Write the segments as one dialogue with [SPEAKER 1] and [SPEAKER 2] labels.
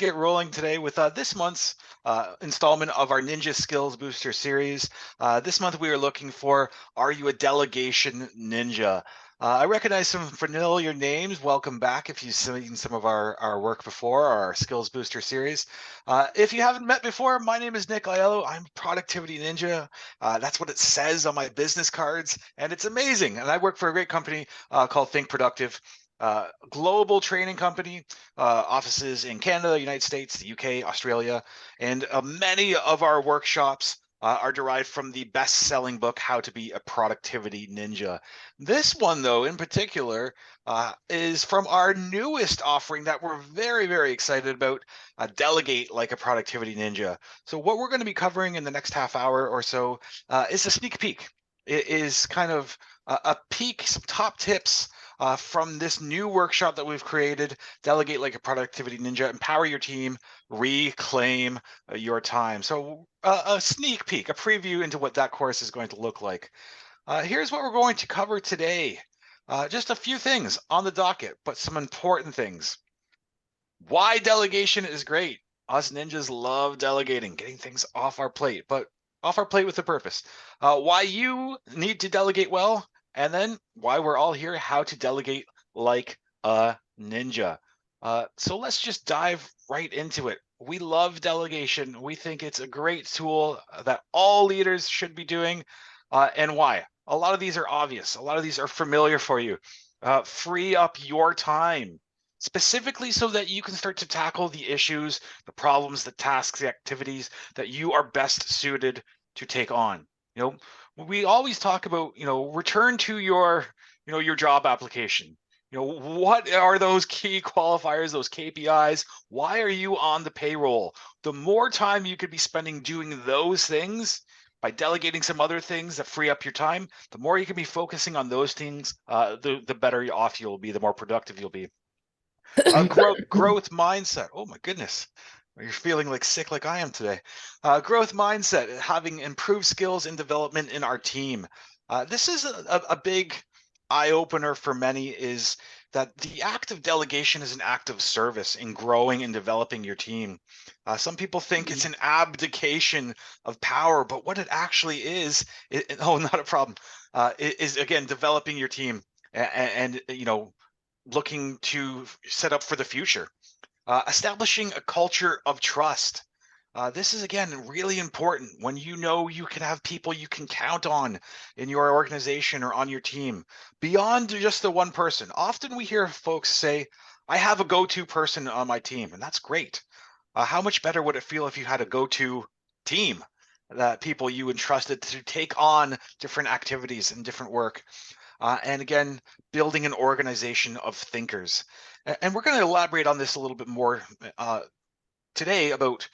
[SPEAKER 1] get rolling today with this month's installment of our Ninja Skills Booster series. This month we are looking for, are you a Delegation Ninja? I recognize some familiar names. Welcome back if you've seen some of our work before, our Skills Booster series. If you haven't met before, my name is Nick Aiello. I'm Productivity Ninja. That's what it says on my business cards, and it's amazing. And I work for a great company called Think Productive. Global training company, offices in Canada, United States, the UK, Australia, and many of our workshops are derived from the best-selling book, How to Be a Productivity Ninja. This one, though, in particular, is from our newest offering that we're very, very excited about, Delegate Like a Productivity Ninja. So what we're going to be covering in the next half hour or so is a sneak peek. It is kind of a peek, some top tips from this new workshop that we've created, Delegate Like a Productivity Ninja, empower your team, reclaim your time. So a sneak peek, a preview into what that course is going to look like. Here's what we're going to cover today. Just a few things on the docket, but some important things. Why delegation is great. Us ninjas love delegating, getting things off our plate, but off our plate with a purpose. Why you need to delegate well, and then why we're all here, how to delegate like a ninja. So let's just dive right into it. We love delegation. We think it's a great tool that all leaders should be doing. And why? A lot of these are obvious. A lot of these are familiar for you. Free up your time, specifically so that you can start to tackle the issues, the problems, the tasks, the activities that you are best suited to take on. You know, we always talk about, return to your job application. What are those key qualifiers, those KPIs? Why are you on the payroll? The more time you could be spending doing those things by delegating some other things that free up your time, the more you can be focusing on those things, the better off you'll be, the more productive you'll be. Growth mindset. Oh my goodness. You're feeling like sick like I am today. Growth mindset, having improved skills and development in our team. This is a big eye opener for many, is that the act of delegation is an act of service in growing and developing your team. Some people think it's an abdication of power, but what it actually is, not a problem, is again, developing your team and looking to set up for the future. Establishing a culture of trust. This is, again, really important when you know you can have people you can count on in your organization or on your team beyond just the one person. Often we hear folks say, I have a go-to person on my team, and that's great. How much better would it feel if you had a go-to team, that people you entrusted to take on different activities and different work? And again, building an organization of thinkers. And we're going to elaborate on this a little bit more today about,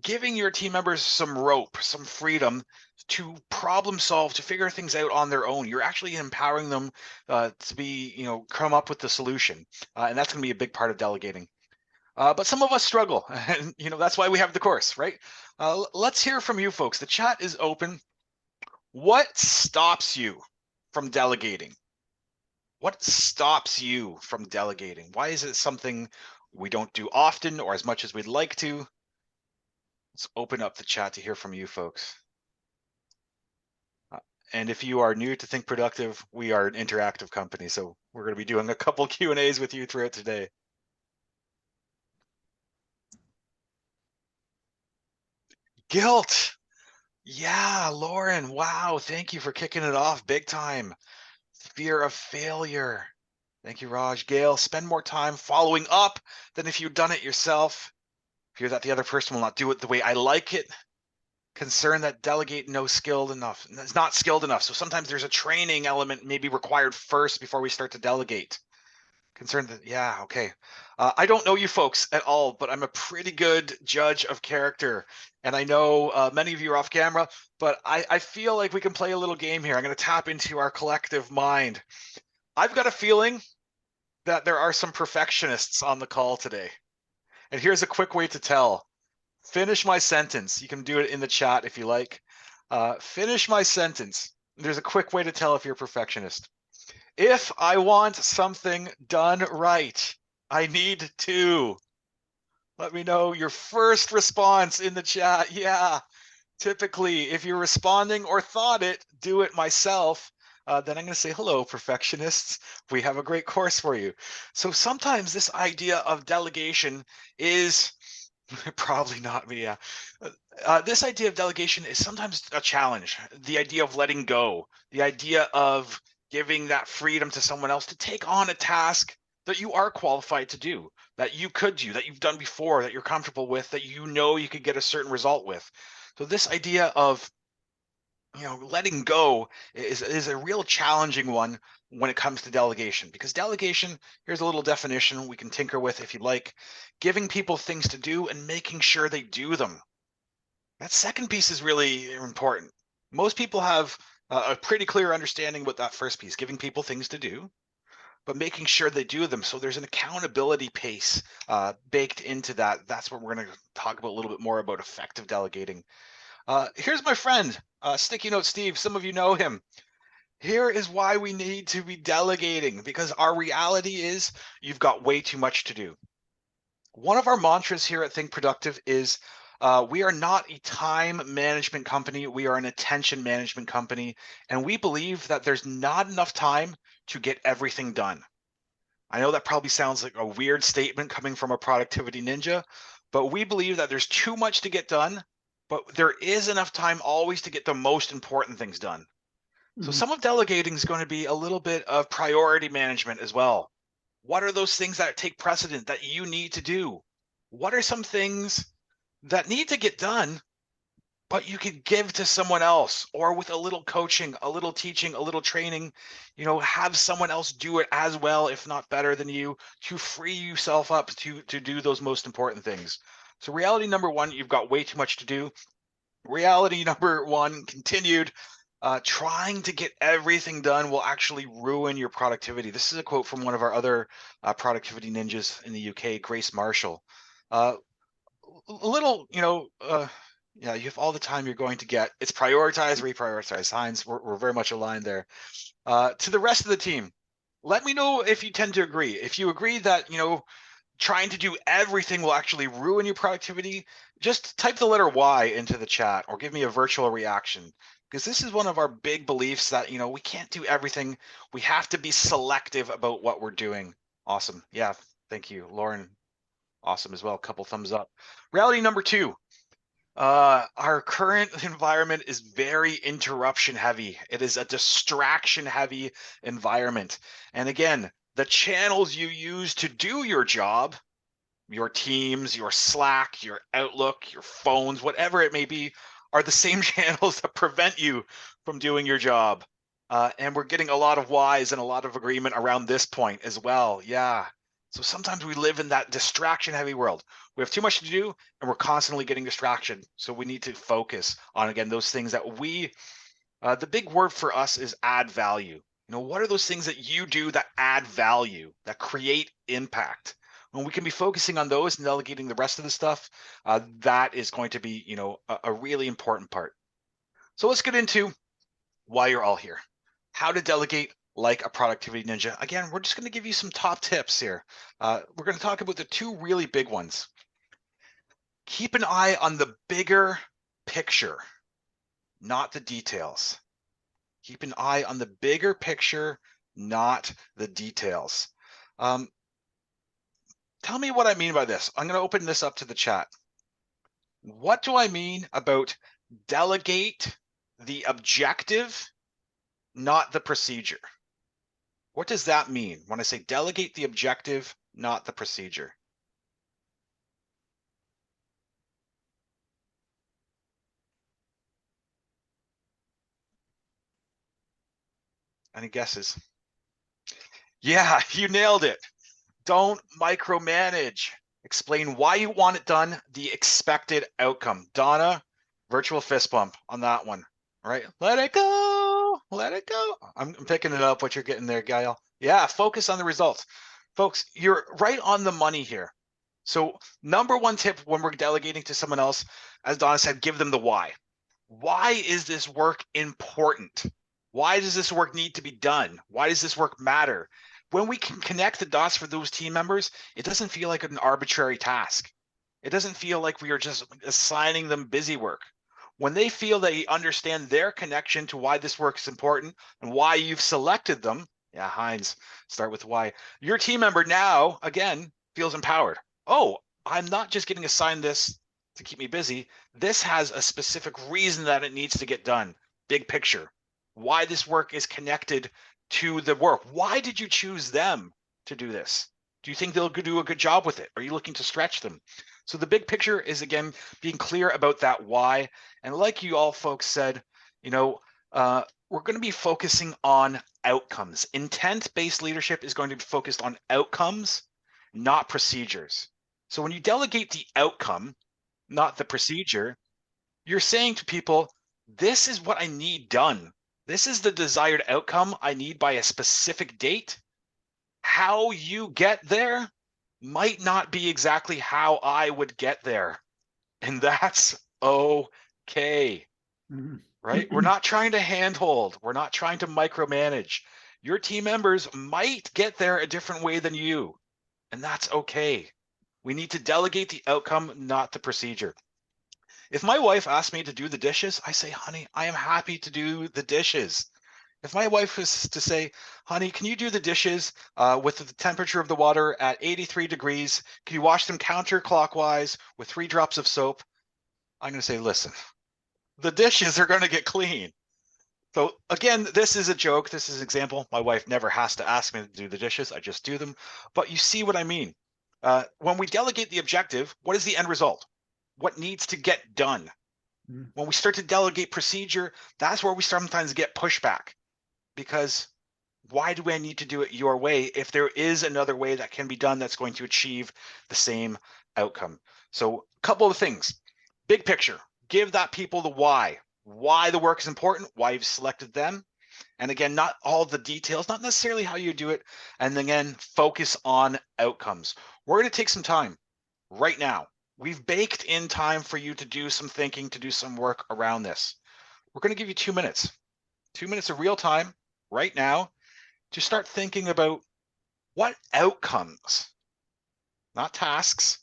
[SPEAKER 1] giving your team members some rope, some freedom to problem solve, to figure things out on their own. You're actually empowering them to be, come up with the solution. And that's going to be a big part of delegating. But some of us struggle, and that's why we have the course, right? Let's hear from you folks. The chat is open. What stops you from delegating? What stops you from delegating? Why is it something we don't do often or as much as we'd like to? Let's open up the chat to hear from you folks. And if you are new to Think Productive, we are an interactive company, so we're going to be doing a couple Q&As with you throughout today. Guilt. Yeah, Lauren, wow, thank you for kicking it off big time. Fear of failure. Thank you, Raj. Gail, spend more time following up than if you'd done it yourself. Fear that the other person will not do it the way I like it. Concern that delegate no skilled enough. It's not skilled enough. So sometimes there's a training element maybe required first before we start to delegate. Concerned that, yeah, okay. I don't know you folks at all, but I'm a pretty good judge of character. And I know many of you are off camera, but I feel like we can play a little game here. I'm going to tap into our collective mind. I've got a feeling that there are some perfectionists on the call today. And here's a quick way to tell. Finish my sentence. You can do it in the chat if you like. Finish my sentence. There's a quick way to tell if you're a perfectionist. If I want something done right, I need to Let me know your first response in the chat. Yeah, typically, if you're responding or thought it, do it myself. Then I'm going to say, hello, perfectionists. We have a great course for you. So sometimes this idea of delegation is probably not me. Yeah. This idea of delegation is sometimes a challenge. The idea of letting go, the idea of giving that freedom to someone else to take on a task that you are qualified to do, that you could do, that you've done before, that you're comfortable with, that you know you could get a certain result with. So this idea of letting go is a real challenging one when it comes to delegation, because delegation, here's a little definition we can tinker with if you'd like: giving people things to do and making sure they do them. That second piece is really important. Most people have a pretty clear understanding about that first piece, giving people things to do, but making sure they do them. So there's an accountability piece baked into that. That's what we're going to talk about a little bit more about effective delegating. Here's my friend, Sticky Note Steve. Some of you know him. Here is why we need to be delegating, because our reality is you've got way too much to do. One of our mantras here at Think Productive is we are not a time management company. We are an attention management company. And we believe that there's not enough time to get everything done. I know that probably sounds like a weird statement coming from a productivity ninja, but we believe that there's too much to get done, but there is enough time always to get the most important things done. So some of delegating is going to be a little bit of priority management as well. What are those things that take precedent that you need to do? What are some things that need to get done, but you could give to someone else, or with a little coaching, a little teaching, a little training, have someone else do it as well, if not better than you, to free yourself up to do those most important things. So reality number one, you've got way too much to do. Reality number one, continued, trying to get everything done will actually ruin your productivity. This is a quote from one of our other productivity ninjas in the UK, Grace Marshall. Uh, a little, yeah, you have all the time you're going to get. It's prioritize, reprioritize. Heinz, we're very much aligned there. To the rest of the team, let me know if you tend to agree. If you agree that, trying to do everything will actually ruin your productivity, just type the letter Y into the chat or give me a virtual reaction. Because this is one of our big beliefs that, we can't do everything. We have to be selective about what we're doing. Awesome. Yeah, thank you. Lauren, awesome as well. Couple thumbs up. Reality number two. Our current environment is very interruption heavy. It is a distraction heavy environment. And again, the channels you use to do your job, your Teams, your Slack, your Outlook, your phones, whatever it may be, are the same channels that prevent you from doing your job. And we're getting a lot of whys and a lot of agreement around this point as well. Yeah. So sometimes we live in that distraction heavy world. We have too much to do and we're constantly getting distraction. So we need to focus on, again, those things that the big word for us is add value. What are those things that you do that add value, that create impact? When we can be focusing on those and delegating the rest of the stuff, that is going to be, a really important part. So let's get into why you're all here. How to delegate like a productivity ninja. Again, we're just going to give you some top tips here. We're going to talk about the two really big ones. Keep an eye on the bigger picture, not the details. Keep an eye on the bigger picture, not the details. Tell me what I mean by this. I'm going to open this up to the chat. What do I mean about delegate the objective, not the procedure? What does that mean when I say delegate the objective, not the procedure? Any guesses? Yeah, you nailed it. Don't micromanage. Explain why you want it done, the expected outcome. Donna, virtual fist bump on that one. All right, let it go. Let it go. I'm picking it up what you're getting there, Gail. Yeah, focus on the results. Folks, you're right on the money here. So number one tip when we're delegating to someone else, as Donna said, give them the why. Why is this work important? Why does this work need to be done? Why does this work matter? When we can connect the dots for those team members, it doesn't feel like an arbitrary task. It doesn't feel like we are just assigning them busy work. When they feel they understand their connection to why this work is important and why you've selected them, yeah, Heinz, start with why. Your team member now, again, feels empowered. Oh, I'm not just getting assigned this to keep me busy. This has a specific reason that it needs to get done. Big picture. Why this work is connected to the work. Why did you choose them to do this? Do you think they'll do a good job with it? Are you looking to stretch them? So the big picture is, again, being clear about that why. And like you all folks said, we're going to be focusing on outcomes. Intent-based leadership is going to be focused on outcomes, not procedures. So when you delegate the outcome, not the procedure, you're saying to people, this is what I need done. This is the desired outcome I need by a specific date. How you get there might not be exactly how I would get there. And that's okay, right? We're not trying to handhold. We're not trying to micromanage. Your team members might get there a different way than you, and that's okay. We need to delegate the outcome, not the procedure. If my wife asked me to do the dishes, I say, honey, I am happy to do the dishes. If my wife was to say, honey, can you do the dishes with the temperature of the water at 83 degrees? Can you wash them counterclockwise with 3 drops of soap? I'm going to say, listen, the dishes are going to get clean. So again, this is a joke. This is an example. My wife never has to ask me to do the dishes. I just do them. But you see what I mean. When we delegate the objective, what is the end result? What needs to get done? When we start to delegate procedure, that's where we sometimes get pushback, because why do I need to do it your way if there is another way that can be done that's going to achieve the same outcome? So a couple of things. Big picture, give that people the why the work is important, why you've selected them. And again, not all the details, not necessarily how you do it. And again, focus on outcomes. We're going to take some time right now. We've baked in time for you to do some thinking, to do some work around this. We're going to give you 2 minutes, 2 minutes of real time right now to start thinking about what outcomes, not tasks,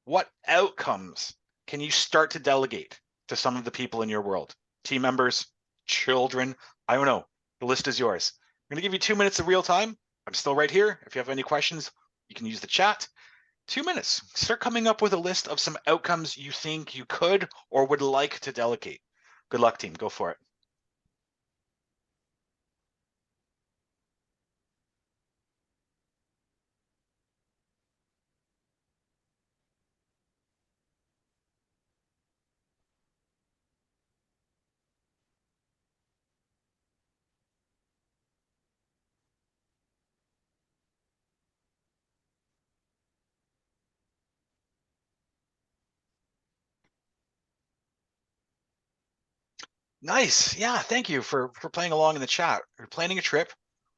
[SPEAKER 1] what outcomes can you start to delegate to some of the people in your world? Team members, children, I don't know. The list is yours. I'm going to give you 2 minutes of real time. I'm still right here. If you have any questions, you can use the chat. 2 minutes. Start coming up with a list of some outcomes you think you could or would like to delegate. Good luck, team. Go for it. Nice. Yeah, thank you for playing along in the chat. We're planning a trip.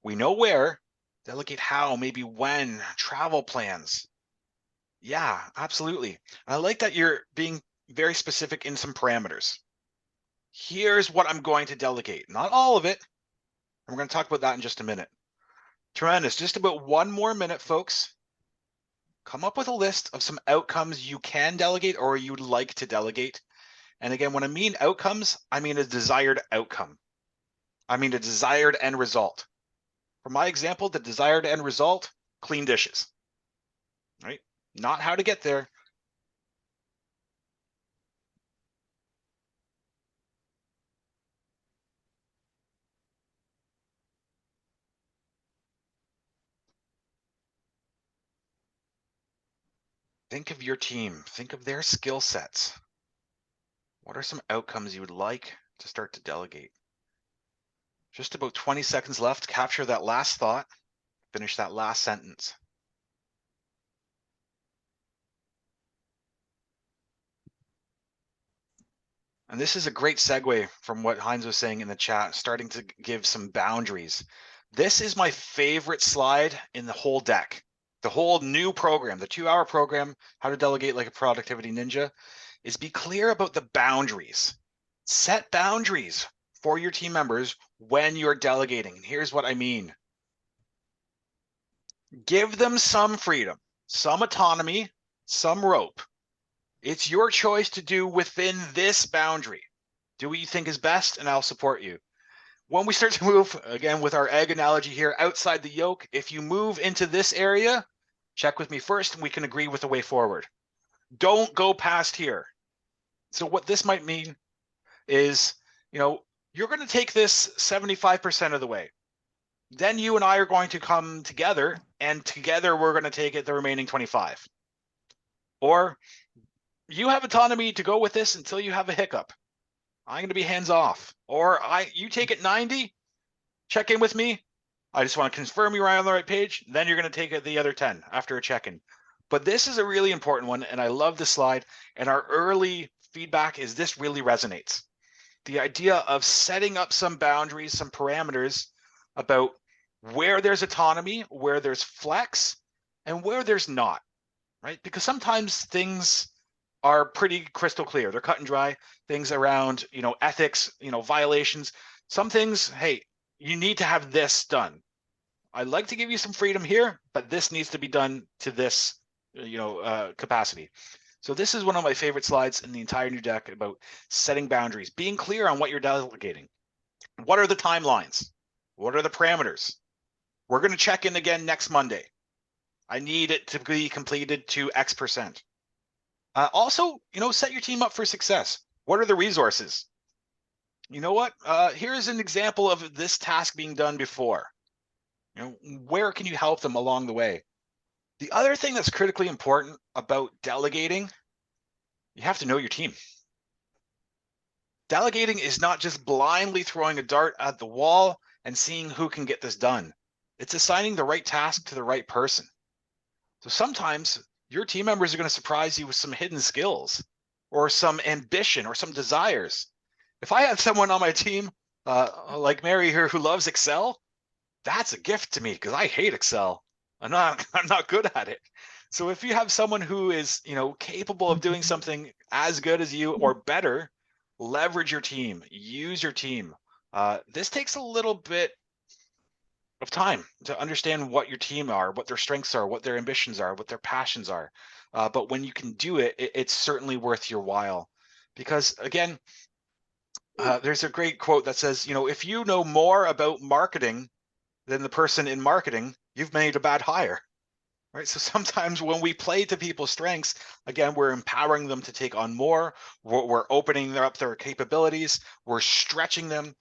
[SPEAKER 1] We know where. Delegate how, maybe when, travel plans. Yeah, absolutely. I like that you're being very specific in some parameters. Here's what I'm going to delegate. Not all of it. And we're going to talk about that in just a minute. Tremendous. Just about 1 more minute, folks. Come up with a list of some outcomes you can delegate or you'd like to delegate. And again, when I mean outcomes, I mean a desired outcome. I mean a desired end result. For my example, the desired end result, clean dishes, right? Not how to get there. Think of your team, think of their skill sets. What are some outcomes you would like to start to delegate? Just about 20 seconds left. Capture that last thought, finish that last sentence. And this is a great segue from what Heinz was saying in the chat, starting to give some boundaries. This is my favorite slide in the whole deck. The whole new program, the 2-hour program, How to Delegate Like a Productivity Ninja, is be clear about the boundaries. Set boundaries for your team members when you're delegating. And here's what I mean. Give them some freedom, some autonomy, some rope. It's your choice to do within this boundary. Do what you think is best, and I'll support you. When we start to move, again, with our egg analogy here, outside the yolk, if you move into this area, check with me first, and we can agree with the way forward. Don't go past here. So what this might mean is, you're going to take this 75% of the way. Then you and I are going to come together, and together we're going to take it the remaining 25. Or you have autonomy to go with this until you have a hiccup. I'm going to be hands off. Or you take it 90, check in with me. I just want to confirm you're on the right page. Then you're going to take it the other 10 after a check-in. But this is a really important one, and I love this slide. And our early feedback is this really resonates. The idea of setting up some boundaries, some parameters about where there's autonomy, where there's flex, and where there's not, right? Because sometimes things are pretty crystal clear. They're cut and dry. Things around, ethics, violations. Some things, hey, you need to have this done. I'd like to give you some freedom here, but this needs to be done to this, capacity. So this is one of my favorite slides in the entire new deck about setting boundaries, being clear on what you're delegating. What are the timelines? What are the parameters? We're going to check in again next Monday. I need it to be completed to X%. Also, set your team up for success. What are the resources? You know what? Here's an example of this task being done before. Where can you help them along the way? The other thing that's critically important about delegating, you have to know your team. Delegating is not just blindly throwing a dart at the wall and seeing who can get this done. It's assigning the right task to the right person. So sometimes your team members are going to surprise you with some hidden skills or some ambition or some desires. If I have someone on my team like Mary here who loves Excel, that's a gift to me because I hate Excel. I'm not good at it. So if you have someone who is, capable of doing something as good as you or better, leverage your team, use your team. This takes a little bit of time to understand what your team are, what their strengths are, what their ambitions are, what their passions are. But when you can do it, it's certainly worth your while. Because again, there's a great quote that says, if you know more about marketing than the person in marketing, you've made a bad hire. Right. So sometimes when we play to people's strengths, again, we're empowering them to take on more. We're opening up their capabilities. We're stretching them.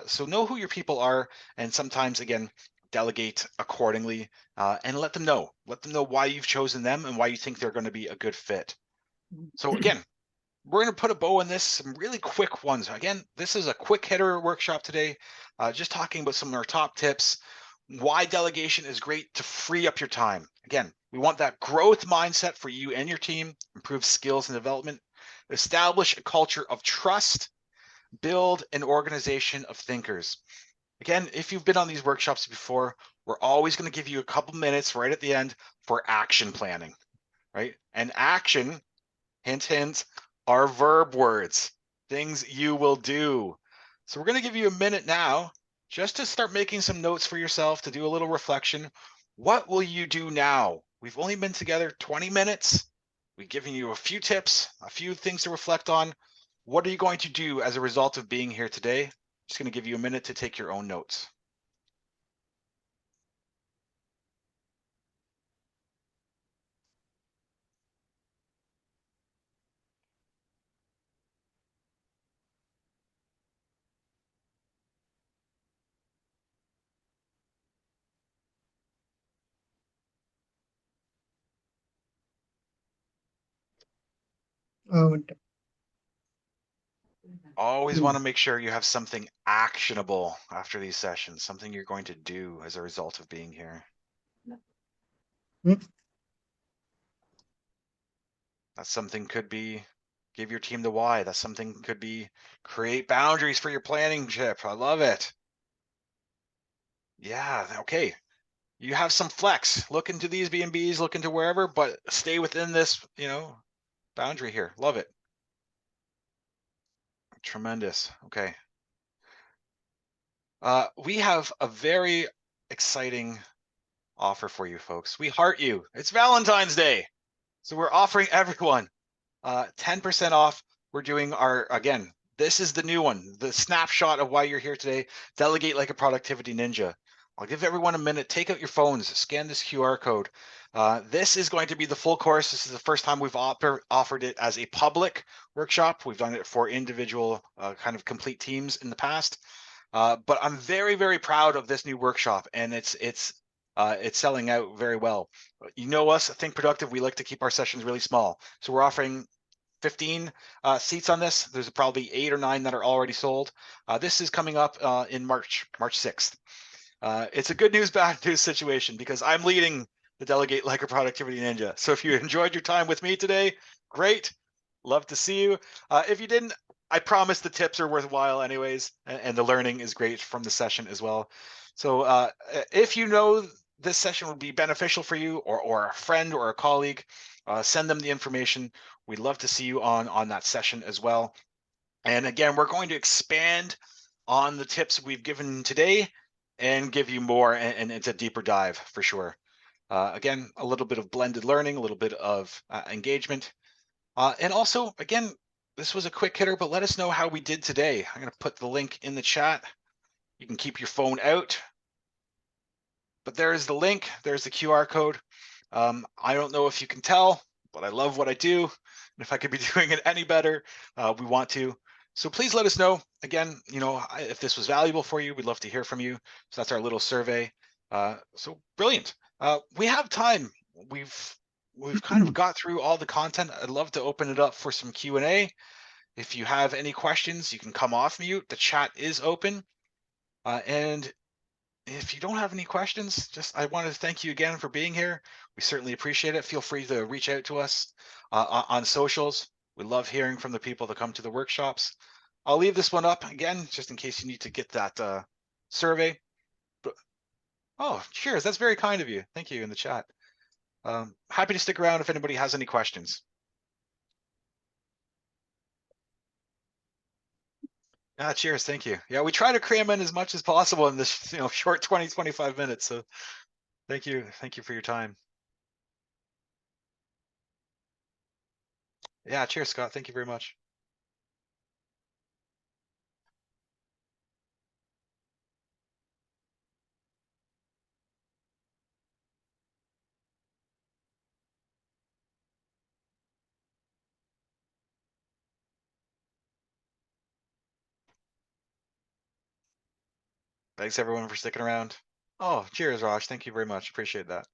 [SPEAKER 1] So know who your people are. And sometimes, again, delegate accordingly and let them know. Let them know why you've chosen them and why you think they're going to be a good fit. So again, we're going to put a bow on this, some really quick ones. Again, this is a quick hitter workshop today, just talking about some of our top tips. Why delegation is great to free up your time. Again, we want that growth mindset for you and your team, improve skills and development, establish a culture of trust, build an organization of thinkers. Again, if you've been on these workshops before, we're always going to give you a couple minutes right at the end for action planning, right? And action, hint, hint, are verb words, things you will do. So we're going to give you a minute now just to start making some notes for yourself, to do a little reflection. What will you do now? We've only been together 20 minutes. We've given you a few tips, a few things to reflect on. What are you going to do as a result of being here today? Just going to give you a minute to take your own notes. Always want to make sure you have something actionable after these sessions, something you're going to do as a result of being here. That something could be give your team the why. That something could be create boundaries for your planning chip. I love it. Yeah, okay. You have some flex. Look into these B&Bs, look into wherever, but stay within this, boundary here. Love it. Tremendous. Okay. We have a very exciting offer for you folks. We heart you. It's Valentine's Day. So we're offering everyone 10% off. We're doing our, again, this is the new one, the snapshot of why you're here today. Delegate like a productivity ninja. I'll give everyone a minute. Take out your phones, scan this QR code. This is going to be the full course. This is the first time we've offered it as a public workshop. We've done it for individual kind of complete teams in the past. But I'm very, very proud of this new workshop, and it's selling out very well. You know us, Think Productive. We like to keep our sessions really small, so we're offering 15 seats on this. There's probably 8 or 9 that are already sold. This is coming up in March 6th. It's a good news, bad news situation because I'm leading the Delegate Like a Productivity Ninja. So if you enjoyed your time with me today, great. Love to see you. If you didn't, I promise the tips are worthwhile anyways, and the learning is great from the session as well. So if you know this session would be beneficial for you or a friend or a colleague, send them the information. We'd love to see you on that session as well. And again, we're going to expand on the tips we've given today and give you more, and it's a deeper dive for sure. Again, a little bit of blended learning, a little bit of engagement. And also, again, this was a quick hitter, but let us know how we did today. I'm going to put the link in the chat. You can keep your phone out, but there is the link. There's the QR code. I don't know if you can tell, but I love what I do. And if I could be doing it any better, we want to. So please let us know. Again, if this was valuable for you, we'd love to hear from you. So that's our little survey. So brilliant. We have time. We've kind of got through all the content. I'd love to open it up for some Q&A. If you have any questions, you can come off mute. The chat is open. And if you don't have any questions, I wanted to thank you again for being here. We certainly appreciate it. Feel free to reach out to us on socials. We love hearing from the people that come to the workshops. I'll leave this one up again, just in case you need to get that survey. But, oh, cheers. That's very kind of you. Thank you in the chat. Happy to stick around if anybody has any questions. Yeah, cheers. Thank you. Yeah, we try to cram in as much as possible in this short 20, 25 minutes. So thank you. Thank you for your time. Yeah, cheers, Scott. Thank you very much. Thanks everyone for sticking around. Oh, cheers, Raj. Thank you very much. Appreciate that.